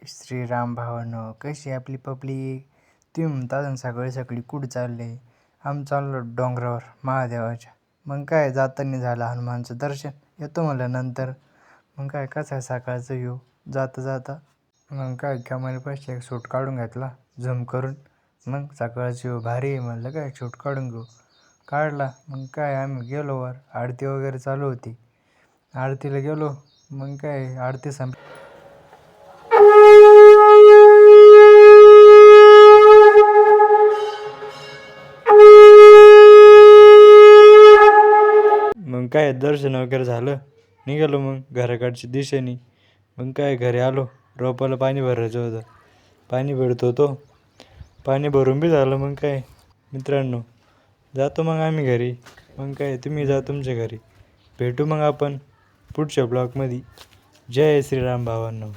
श्रीराम भावांनो, कशी आपली पब्लिक? तुम्ही म्हणता अजून सकाळी सकाळी कुठं चालले? आम्ही चाललो डोंगरावर महादेवाच्या. मग काय जाताना झालं हनुमानचं दर्शन, येतो म्हणलं नंतर. मग काय कसं आहे सकाळचं येऊ जाता जाता. मग काय कॅमेऱ्यापाशी एक शूट काढून घेतला झूम करून. मग सकाळचं येऊ भारी आहे म्हणलं, काय शूट काढून घेऊ. काढला. मग काय आम्ही गेलो वर, आरती वगैरे चालू होती. आरतीला गेलो. मग काय आरती संपली. मग काय दर्शन वगैरे झालं, निघालो मग घराकडच्या दिशेने. मग काय घरी आलो, रोपाला पाणी भरायचं होतं, पाणी भरत होतो. पाणी भरून बी झालं. मग काय मित्रांनो, जातो मग आम्ही घरी. मग काय तुम्ही जा तुमच्या घरी. भेटू मग आपण पुढच्या ब्लॉगमध्ये. जय श्रीराम भावांनो.